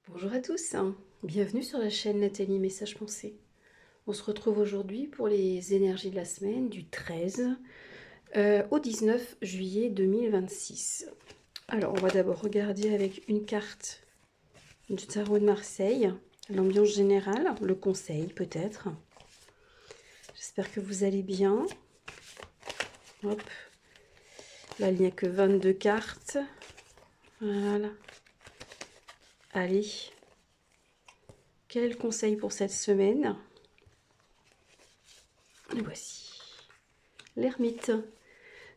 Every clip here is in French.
Bonjour à tous, bienvenue sur la chaîne Nathalie Message Pensée. On se retrouve aujourd'hui pour les énergies de la semaine du 13 au 19 juillet 2026. Alors on va d'abord regarder avec une carte du tarot de Marseille, l'ambiance générale, le conseil peut-être. J'espère que vous allez bien. Hop, là il n'y a que 22 cartes. Voilà. Allez. Quel est le conseil pour cette semaine? Voici l'ermite.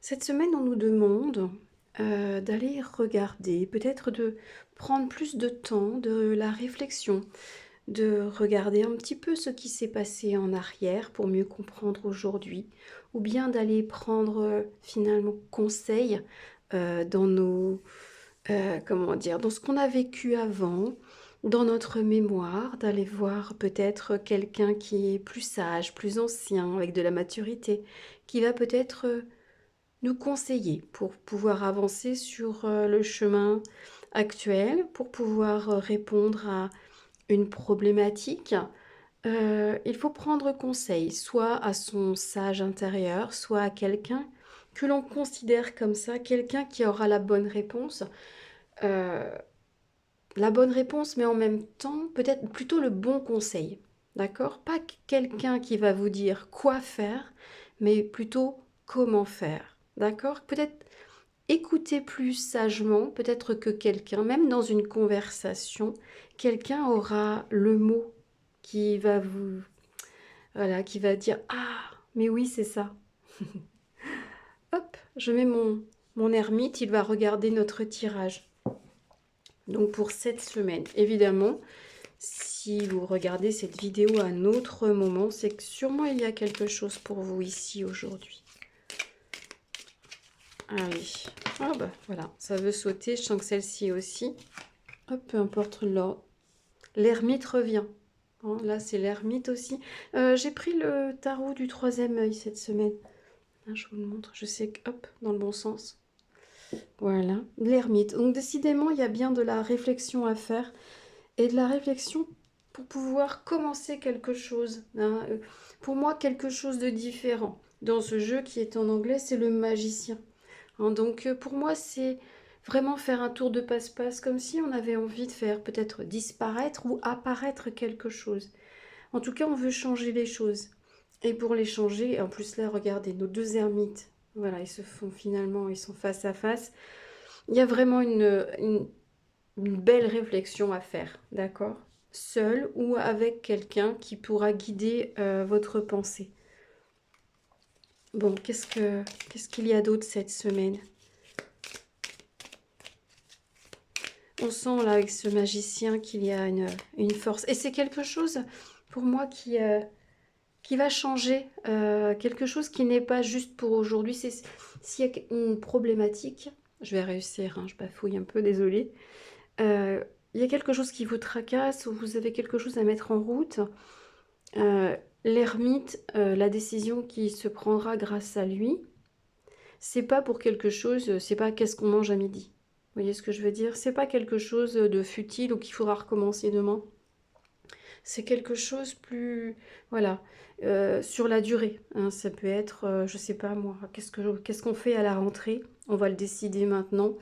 Cette semaine, on nous demande d'aller regarder, peut-être de prendre plus de temps, de la réflexion, de regarder un petit peu ce qui s'est passé en arrière pour mieux comprendre aujourd'hui, ou bien d'aller prendre finalement conseil dans nos, comment dire, dans ce qu'on a vécu avant, dans notre mémoire, d'aller voir peut-être quelqu'un qui est plus sage, plus ancien, avec de la maturité, qui va peut-être nous conseiller pour pouvoir avancer sur le chemin actuel, pour pouvoir répondre à une problématique. Il faut prendre conseil, soit à son sage intérieur, soit à quelqu'un que l'on considère comme ça, quelqu'un qui aura euh, la bonne réponse, mais en même temps, peut-être plutôt le bon conseil. D'accord? Pas quelqu'un qui va vous dire quoi faire, mais plutôt comment faire. D'accord? Peut-être écouter plus sagement, peut-être que quelqu'un, même dans une conversation, quelqu'un aura le mot qui va vous, voilà, qui va dire ah, mais oui, c'est ça. Hop, je mets mon ermite, il va regarder notre tirage. Donc pour cette semaine, évidemment, si vous regardez cette vidéo à un autre moment, c'est que sûrement il y a quelque chose pour vous ici aujourd'hui. Allez, ah bah voilà, ça veut sauter, je sens que celle-ci aussi. Hop, peu importe l'ordre. L'ermite revient. Hein, là, c'est l'ermite aussi. J'ai pris le tarot du troisième œil cette semaine. Hein, je vous le montre, je sais que, hop, dans le bon sens. Voilà, l'ermite. Donc décidément, il y a bien de la réflexion à faire. Et de la réflexion pour pouvoir commencer quelque chose. Hein. Pour moi, quelque chose de différent. Dans ce jeu qui est en anglais, c'est le magicien. Hein, donc pour moi, c'est vraiment faire un tour de passe-passe, comme si on avait envie de faire peut-être disparaître ou apparaître quelque chose. En tout cas, on veut changer les choses. Et pour les changer, en plus là, regardez, nos deux ermites, voilà, ils se font finalement, ils sont face à face. Il y a vraiment une belle réflexion à faire, d'accord? Seul ou avec quelqu'un qui pourra guider votre pensée. Bon, qu'est-ce qu'il y a d'autre cette semaine? On sent là avec ce magicien qu'il y a une force. Et c'est quelque chose pour moi qui va changer. Quelque chose qui n'est pas juste pour aujourd'hui. S'il y a une problématique, je vais réussir, hein, je bafouille un peu, désolée. Il y a quelque chose qui vous tracasse ou vous avez quelque chose à mettre en route. L'ermite, la décision qui se prendra grâce à lui, c'est pas pour quelque chose, c'est pas qu'est-ce qu'on mange à midi. Vous voyez ce que je veux dire? C'est pas quelque chose de futile ou qu'il faudra recommencer demain. C'est quelque chose plus, voilà, sur la durée. Hein. Ça peut être, je sais pas moi, qu'est-ce qu'on fait à la rentrée? On va le décider maintenant.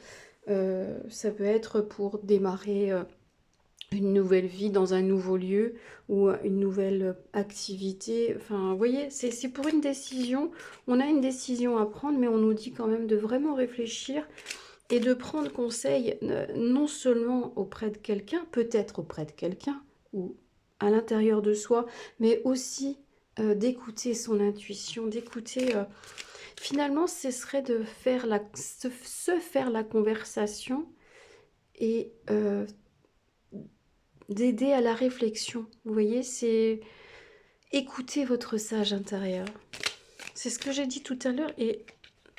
Ça peut être pour démarrer une nouvelle vie dans un nouveau lieu ou une nouvelle activité. Enfin, vous voyez, c'est pour une décision. On a une décision à prendre, mais on nous dit quand même de vraiment réfléchir et de prendre conseil non seulement auprès de quelqu'un, peut-être auprès de quelqu'un ou à l'intérieur de soi, mais aussi d'écouter son intuition, d'écouter... finalement, ce serait de faire se faire la conversation et d'aider à la réflexion. Vous voyez, c'est écouter votre sage intérieur. C'est ce que j'ai dit tout à l'heure et...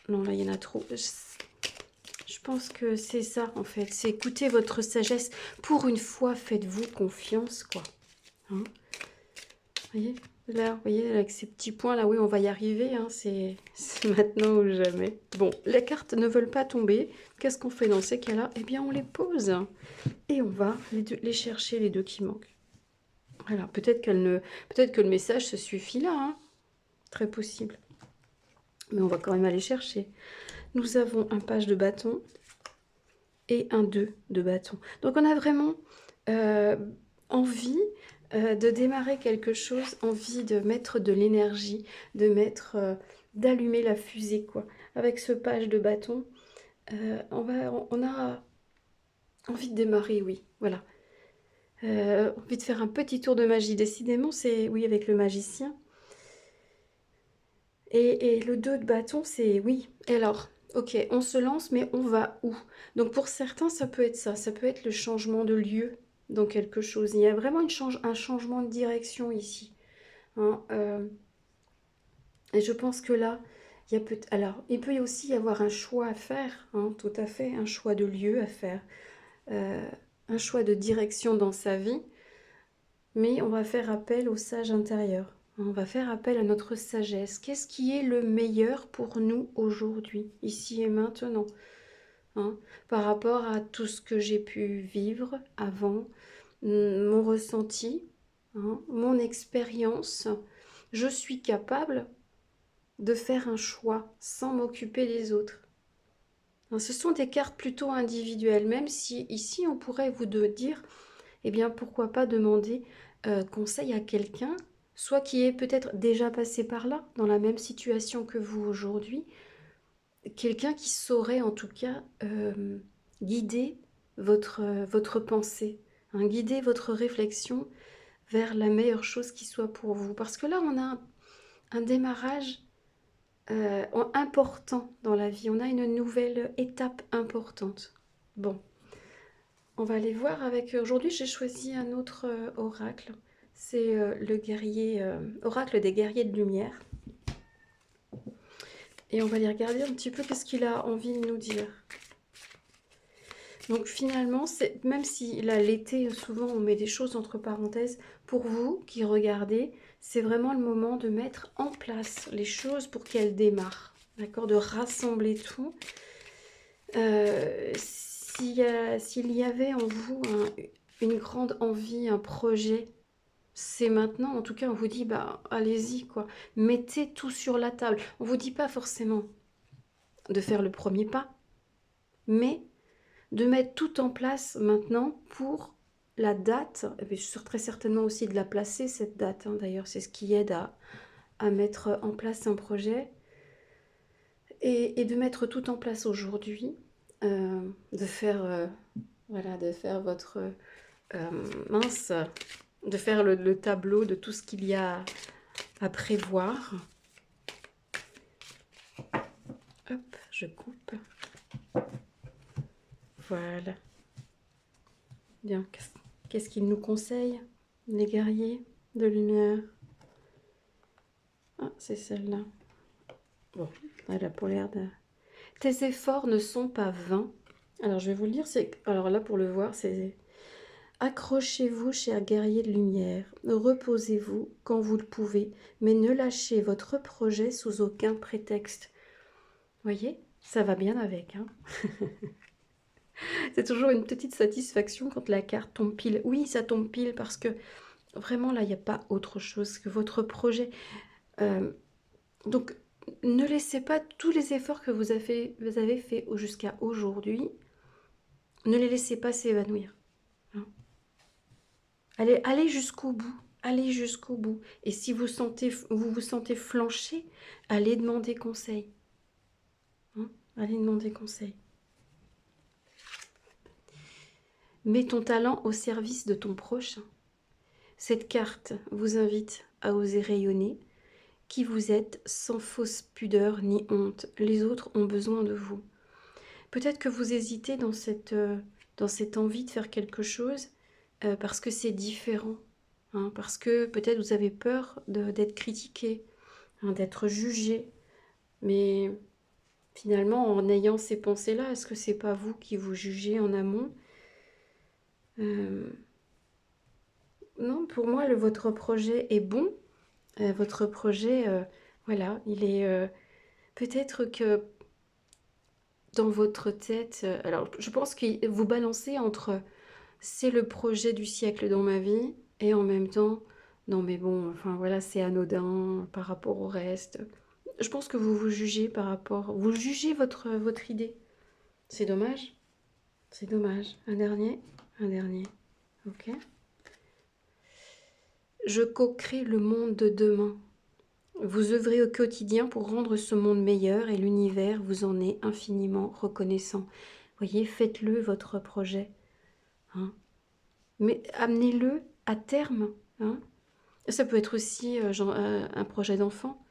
Non, là, il y en a trop. Je pense que c'est ça, en fait. C'est écouter votre sagesse. Pour une fois, faites-vous confiance, quoi. Hein? Vous voyez? Là, vous voyez, avec ces petits points là, oui, on va y arriver, hein, c'est maintenant ou jamais. Bon, les cartes ne veulent pas tomber. Qu'est-ce qu'on fait dans ces cas-là? Eh bien, on les pose et on va les chercher, les deux qui manquent. Voilà, peut-être que le message se suffit là, hein. Très possible. Mais on va quand même aller chercher. Nous avons un page de bâton et un 2 de bâton. Donc on a vraiment envie de démarrer quelque chose, envie de mettre de l'énergie, de mettre, d'allumer la fusée, quoi. Avec ce page de bâton, on a envie de démarrer, oui, voilà. Envie de faire un petit tour de magie. Décidément, c'est, oui, avec le magicien. Et le 2 de bâton, c'est oui. Et alors, ok, on se lance, mais on va où? Donc pour certains, ça peut être ça. Ça peut être le changement de lieu dans quelque chose. Il y a vraiment un changement de direction ici, hein. Et je pense que là, il y a alors, il peut aussi y avoir un choix à faire, hein, tout à fait, un choix de lieu à faire, euh, un choix de direction dans sa vie, mais on va faire appel au sage intérieur. On va faire appel à notre sagesse. Qu'est-ce qui est le meilleur pour nous aujourd'hui, ici et maintenant, hein, par rapport à tout ce que j'ai pu vivre avant, mon ressenti, hein, mon expérience. Je suis capable de faire un choix sans m'occuper des autres. Hein, ce sont des cartes plutôt individuelles, même si ici on pourrait vous dire, eh bien pourquoi pas demander conseil à quelqu'un, soit qui est peut-être déjà passé par là, dans la même situation que vous aujourd'hui, quelqu'un qui saurait en tout cas guider votre pensée, hein, guider votre réflexion vers la meilleure chose qui soit pour vous. Parce que là, on a un démarrage important dans la vie, on a une nouvelle étape importante. Bon, on va aller voir avec... Aujourd'hui, j'ai choisi un autre oracle. C'est le guerrier, oracle des guerriers de lumière. Et on va aller regarder un petit peu qu'est-ce qu'il a envie de nous dire. Donc finalement, même si là, l'été, souvent, on met des choses entre parenthèses, pour vous qui regardez, c'est vraiment le moment de mettre en place les choses pour qu'elles démarrent. D'accord? De rassembler tout. S'il y avait en vous une grande envie, un projet, c'est maintenant. En tout cas, on vous dit, bah, allez-y, quoi. Mettez tout sur la table. On vous dit pas forcément de faire le premier pas, mais de mettre tout en place maintenant pour la date. Et très certainement aussi de la placer, cette date, hein. D'ailleurs, c'est ce qui aide à mettre en place un projet. Et de mettre tout en place aujourd'hui, de faire, voilà, de faire votre mince, de faire le tableau de tout ce qu'il y a à prévoir. Hop, je coupe. Voilà. Bien, qu'est-ce qu'ils nous conseillent, les guerriers de lumière? Ah, c'est celle-là. Bon, elle a pour l'air de... Tes efforts ne sont pas vains. Alors, je vais vous le dire. Alors là, pour le voir, c'est... Accrochez-vous, chers guerriers de lumière. Reposez-vous quand vous le pouvez, mais ne lâchez votre projet sous aucun prétexte. Voyez, ça va bien avec, hein. C'est toujours une petite satisfaction quand la carte tombe pile. Oui, ça tombe pile parce que vraiment, là, il n'y a pas autre chose que votre projet. Donc, ne laissez pas tous les efforts que vous avez fait jusqu'à aujourd'hui, ne les laissez pas s'évanouir, hein. Allez jusqu'au bout. Allez jusqu'au bout. Et si vous vous sentez flancher, allez demander conseil, hein. Allez demander conseil. Mets ton talent au service de ton prochain. Cette carte vous invite à oser rayonner. Qui vous êtes sans fausse pudeur ni honte. Les autres ont besoin de vous. Peut-être que vous hésitez dans cette envie de faire quelque chose parce que c'est différent, hein, parce que peut-être vous avez peur d'être critiqué, hein, d'être jugé. Mais finalement, en ayant ces pensées-là, est-ce que c'est pas vous qui vous jugez en amont? Non, pour moi, votre projet est bon. Votre projet, voilà, il est peut-être que dans votre tête, alors je pense que vous balancez entre c'est le projet du siècle dans ma vie et en même temps, non mais bon, enfin voilà, c'est anodin par rapport au reste. Je pense que vous vous jugez par rapport, vous jugez votre idée. C'est dommage, c'est dommage. Un dernier, ok. Je co-crée le monde de demain. Vous œuvrez au quotidien pour rendre ce monde meilleur et l'univers vous en est infiniment reconnaissant. Voyez, faites-le votre projet, hein. Mais amenez-le à terme, hein. Ça peut être aussi un projet d'enfant,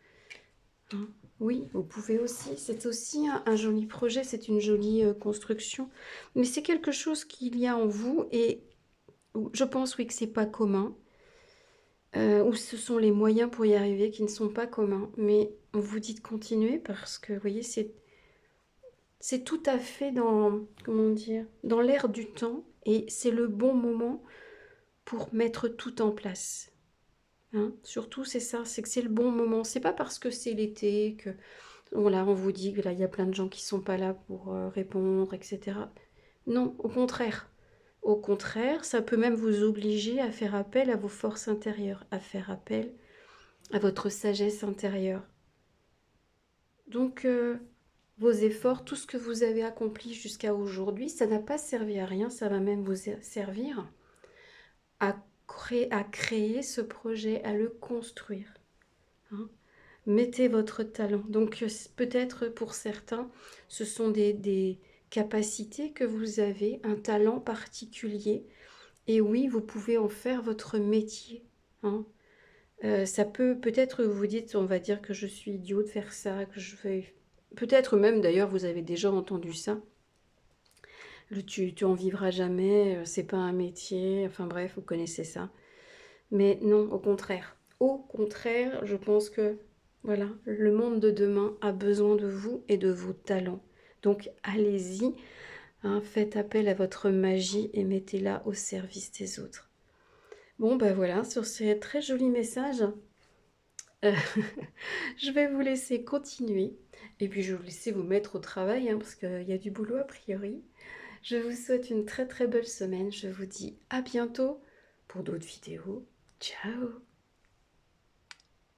hein. Oui, vous pouvez aussi. C'est aussi un joli projet, c'est une jolie construction. Mais c'est quelque chose qu'il y a en vous et je pense, oui, que c'est pas commun. Ou ce sont les moyens pour y arriver qui ne sont pas communs. Mais on vous dit de continuer parce que, vous voyez, c'est tout à fait dans, comment dire, dans l'air du temps et c'est le bon moment pour mettre tout en place. Hein. Surtout, c'est ça, c'est que c'est le bon moment. C'est pas parce que c'est l'été que, voilà, on vous dit que là, il y a plein de gens qui sont pas là pour répondre, etc. Non, au contraire. Au contraire, ça peut même vous obliger à faire appel à vos forces intérieures, à faire appel à votre sagesse intérieure. Donc, vos efforts, tout ce que vous avez accompli jusqu'à aujourd'hui, ça n'a pas servi à rien, ça va même vous servir à créer ce projet, à le construire, hein. Mettez votre talent. Donc, peut-être pour certains, ce sont des capacités que vous avez, un talent particulier. Et oui, vous pouvez en faire votre métier, hein. Ça peut-être vous dites, on va dire que je suis idiot de faire ça, que je vais... Peut-être même d'ailleurs vous avez déjà entendu ça. Tu en vivras jamais, c'est pas un métier, enfin bref, vous connaissez ça. Mais non, au contraire. Au contraire, je pense que voilà, le monde de demain a besoin de vous et de vos talents. Donc allez-y, hein, faites appel à votre magie et mettez-la au service des autres. Bon ben voilà, sur ces très jolis messages, euh, je vais vous laisser continuer. Et puis je vais vous laisser vous mettre au travail, hein, parce qu'il y a du boulot a priori. Je vous souhaite une très très belle semaine. Je vous dis à bientôt pour d'autres vidéos. Ciao!